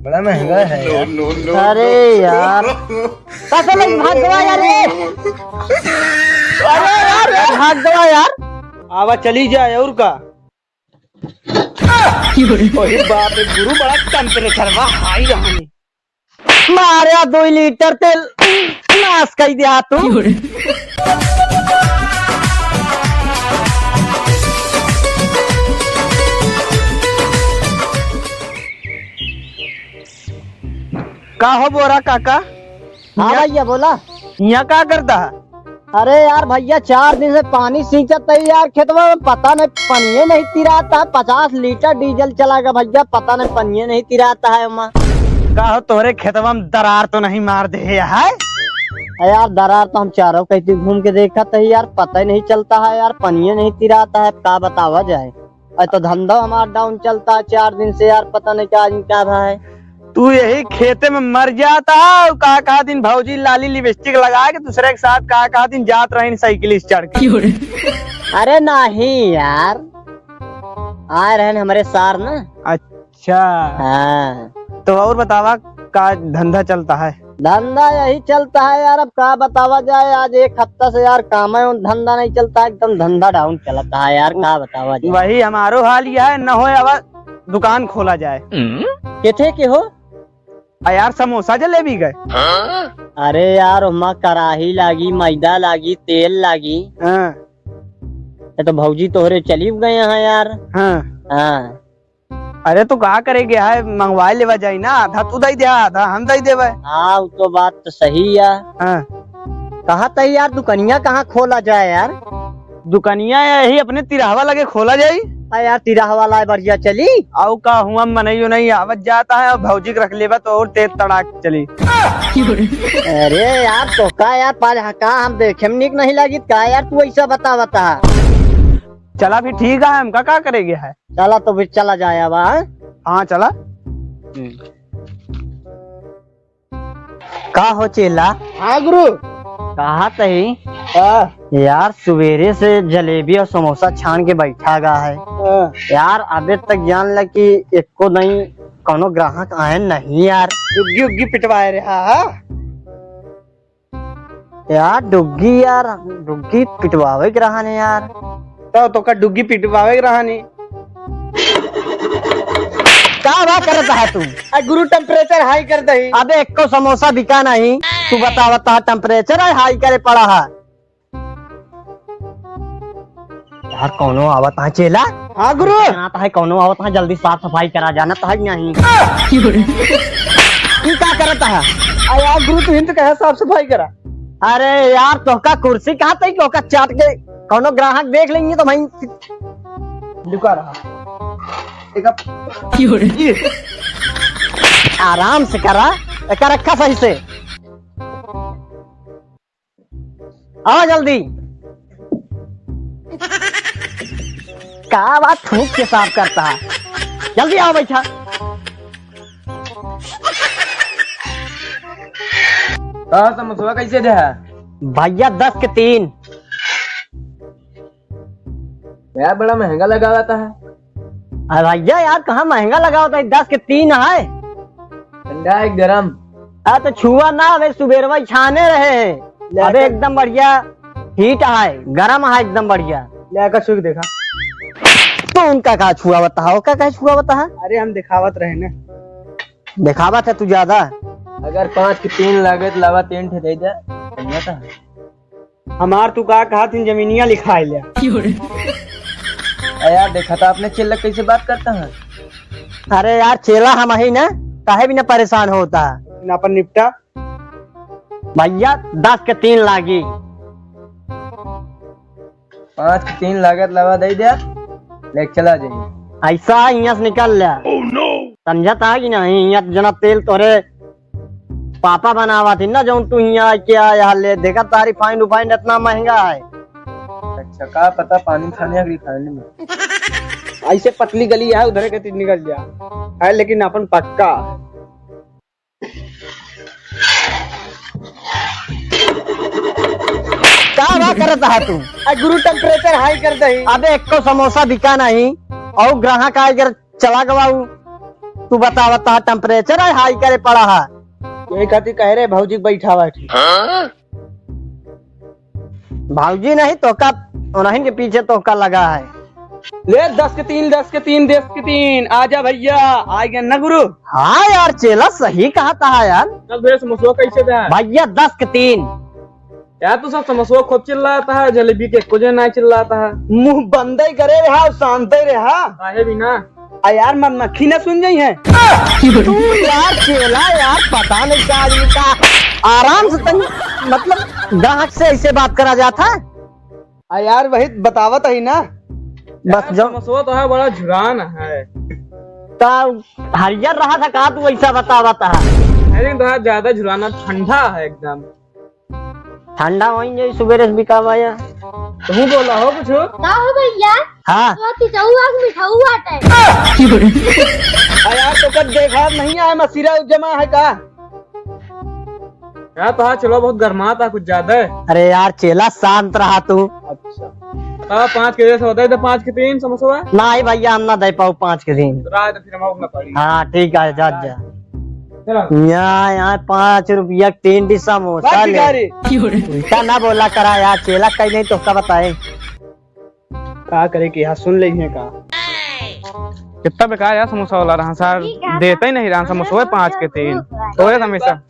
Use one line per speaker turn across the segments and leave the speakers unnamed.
बड़ा महंगा है यार।
अरे यार कैसे लग भाग गवा यार ये। अरे यार भाग गवा यार।
आवा चली जाए और का। ओए बाप रे गुरु बड़ा टेम्परेचर बा हाई रहनी।
मारे 2 लीटर तेल नाश कर दिया तू।
का हो बोरा काका।
हाँ भैया बोला।
यहाँ क्या करता है।
अरे यार भैया 4 दिन से पानी सींचता है यार खेतवा में, पता नहीं पनिये नहीं तिराता है। 50 लीटर डीजल चला गया भैया, पता नहीं पनिये नहीं तिराता है वहाँ।
का हो तोरे खेतवा में दरार तो नहीं मार दे है
यार दरार तो हम चारों कहीं घूम के देखा था यार, पता ही नहीं चलता है यार, पनिये नहीं तिराता है। क्या बतावा जाए, तो धंधा हमारा डाउन चलता है 4 दिन से यार, पता नहीं क्या रहा है।
तू यही खेते में मर जाता है। कहा दिन भौजी लाली लिपस्टिक लगा के दूसरे के साथ कहा दिन जात रही साइकिल चढ़ के।
अरे नहीं यार, आए रहे हमारे सार ना।
अच्छा
हाँ
तो और बतावा का धंधा चलता है।
धंधा यही चलता है यार, अब क्या बतावा जाए। आज 1 हफ्ता से यार काम है, धंधा नहीं चलता, एकदम धंधा डाउन चलता है यार, क्या बतावा जाए।
वही हमारो हाल यह है, न हो अब दुकान खोला जाए।
किथे के हो
यार समोसा जलेबी गए।
अरे यार उमा कराही लागी, मैदा लागी, तेल लागी।
हाँ।
तो भौजी तोहरे चली गए हैं यार।
हाँ।
हाँ
अरे तो क्या करेगे है, मंगवा लेवा जाए ना, आधा तू दे दे आधा हम दे देवे।
हाँ तो बात तो सही है।
हाँ।
कहाँ तक यार दुकानिया कहाँ खोला जाए यार।
दुकानिया यही अपने तिराहवा लगे खोला जाये।
यार तिराहा वाला बढ़िया चली।
आओ का हुआ मनइयो नहीं आवत जाता है, और भौजी रख लेवा तो और तेज तड़ाक चली।
अरे यार तो का यार का हम देखे में निक नहीं लगी का यार, तू ऐसा बता।
चला भी ठीक है, हम क्या करेंगे है।
चला तो फिर चला जाए अब।
हाँ चला।
का हो चेला।
हाँ गुरु।
कहा तही यार सवेरे से जलेबी और समोसा छान के बैठा गया है यार, अबे तक जान लग कि एको नहीं कोनो ग्राहक आए नहीं यार।
डुग्गी उग्गी पिटवाए रहा
यार डुग्गी पिटवावे के रहा ने यार।
तो का डुग्गी पिटवावे रहा नहीं।
क्या बात करता है तू।
गुरु टेम्परेचर हाई कर दही।
अबे एको समोसा बिका नहीं, तू बता टेम्परेचर हाई करे पड़ा है यार। कौनो आवत है चेला।
हाँ गुरु।
है कौनो आवत है, जल्दी साफ सफाई करा जाना तो है नहीं। क्या करता है
यार गुरु तू हिंद कहे साफ सफाई करा।
अरे यार तो का कुर्सी कहाँ तक तो का चाट के कौनो ग्राहक देख लेंगे तो भाई
लुका रहा।
आराम से करा रखा सही से। आओ जल्दी। क्या बात थूक के साफ करता है, जल्दी आओ बैठा।
समोसा कैसे दे है
भैया 10 के 3।
यार बड़ा महंगा लगा हुआ है।
अरे भैया यार कहाँ महंगा लगा होता है, 10 के 3 है।
ठंडा है गरम।
तो छुआ ना, अबे सुबेरवा छाने रहे हैं। अबे एकदम बढ़िया हीट है, गरम है एकदम बढ़िया।
लेकर छुक देखा
तो उनका कहा छुआ बताओ, का कहा छुआ बता।
अरे हम दिखावत रहे ना।
दिखावत है तू ज्यादा।
अगर 5 के 3 लागत लावा 3 ठे दे दे हमार तू कहा तीन जमीनिया लिखा लिया। यार देखा था आपने चिल्ला कैसे बात करता है।
अरे यार चेला हम ही ना, काहे भी ना परेशान होता है।
अपन निपटा
भैया 10 के 3 लागी।
5 के 3 लागत लावा दे दे, लेके चला जाइए।
ऐसा यहाँ से निकल लिया। समझता है कि नहीं, यहाँ जना तेल तोरे पापा बनावा थी ना, जो तू यहाँ क्या यहाँ ले देखा तारी फाइन उफाइन इतना महंगा है।
अच्छा का पता पानी खाने खाने में ऐसे पतली गली है उधर के निकल जा है, लेकिन अपन पक्का
क्या करता है तू।
गुरु टेम्परेचर हाई कर दही।
अबे एको समोसा बिका नहीं और ग्राहक आकर चला गवाऊ। तू बता बता टेम्परेचर है हाई करे पड़ा है।
यही खातिर कह रहे भौजी बैठा बैठी।
भाऊजी नहीं तो का उन्हीं के पीछे तो का लगा है।
ले 10 के 3 10 के 3 10 के 3 आजा भैया आ गया ना गुरु।
हाँ यार चेला सही कहा था यार।
चल भैया समोसा कैसे था
भैया 10 के 3।
यार तू सब समोसा खूब चिल्लाता है, जलेबी के कुछ नहीं चिल्लाता है। मुंह बंद ही करे रहा शांत ही रहा काहे बिना। यार मधुमक्खी ना सुन जाई है।
तू यार चेला यार पता नहीं क्या आदमी का आराम से मतलब ग्राहक से ऐसे बात करा जाता है।
यार वही बतावत है ना।
बस जब
समोसा तो है बड़ा झुरान है।
हरियर रहा था कहा तू ऐसा बता
लेकिन तो ज्यादा झुराना ठंडा है एकदम।
ठंडा वही नहीं सुबह से बिका भैया।
तू बोला हो कुछ
का हो भैया।
हाँ
मिठाऊ आटा है।
यार तो कद देखा नहीं है मसीरा जमा है का। यार तो चलो बहुत गर्मा था कुछ ज्यादा है।
अरे यार चेला शांत रहा तू।
अच्छा 5 के जैसे होता है तो 5 के 3 समोसा।
नहीं भैया हम ना दे पाऊ 5 के दिन।
तो फिर हम पड़ी।
हाँ ठीक है जा यहाँ 5 रुपया 3 डिश समोसा ले। उल्टा ना बोला करा यार चेला कहीं नहीं तो क्या बताए
क्या करे कि यहाँ सुन ले का कितना बेकार यार समोसा वाला रहा सर देता ही नहीं रहा समोसा 5 के 3 तो हमेशा।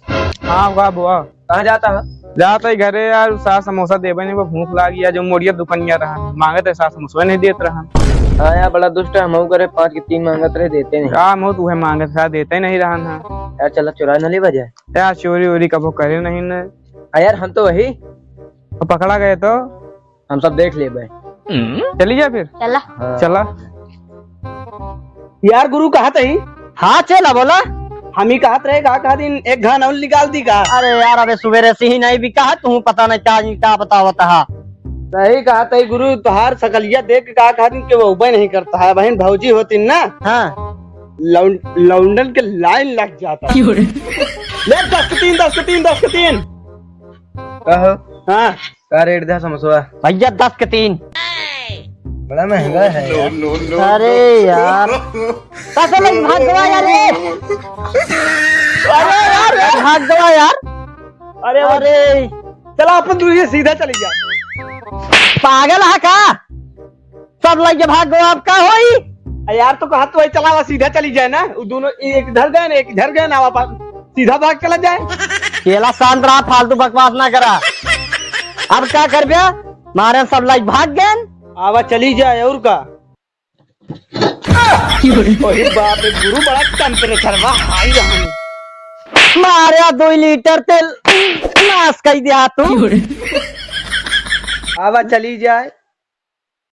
हाँ वाह बुआ कहाँ जाता है जाता ही घरे यार सास समोसा देवे नहीं वो भूख लागी या जो मोड़िया दुकानिया रहा मांगे तो सास समोसा नहीं देते रहा।
हाँ यार बड़ा दुष्ट है हम करे 5 के 3 मांगत रहे देते नहीं।
हाँ मऊ तू मांगे सास देता ही नहीं रहा ना
यार चला चुरा न ले बजाए
यार चोरी वोरी कबो करे नहीं न।
यार हम तो वही
पकड़ा गए तो
हम सब देख ले भाई।
चली जा फिर
चला
चला। यार गुरु कहा था ही।
हाँ चला बोला
हम ही कहत रहे कहा दिन एक घान और निकाल दी का।
अरे यार अबे सुबह से ही नहीं बिका है तू पता नहीं क्या बतावता है।
सही कहा था गुरु तुहार सकलिया देख के कहा दिन के वो उबे नहीं करता है बहन भौजी होती ना।
हाँ
लौंडन के लाइन लग जाता है। ले 10 के 3 10 के 3 10 के 3
कहो।
हाँ
क्या रेट था समोसा भैया 10 के 3। बड़ा महंगा है यार। अरे यार भाग गया यार अरे यार भाग गया यार।
अरे अरे चला अपन दूसरी सीधा चली जा।
पागल है का सब लगे भाग गया अब का होई।
यार तो कहा तो चला हुआ सीधा चली जाए ना दोनों एक इधर गए ना एक इधर गए ना वापस सीधा भाग चला जाए।
केला शांत रहा फालतू बकवास ना करा। अब क्या कर गया मारे सब लाइक भाग गए
आवा चली जाए और का। बाप रे गुरु बड़ा टेम्परेचर हाई रहा
मारे 2 लीटर तेल नाश कर दिया तू।
आवा चली जाए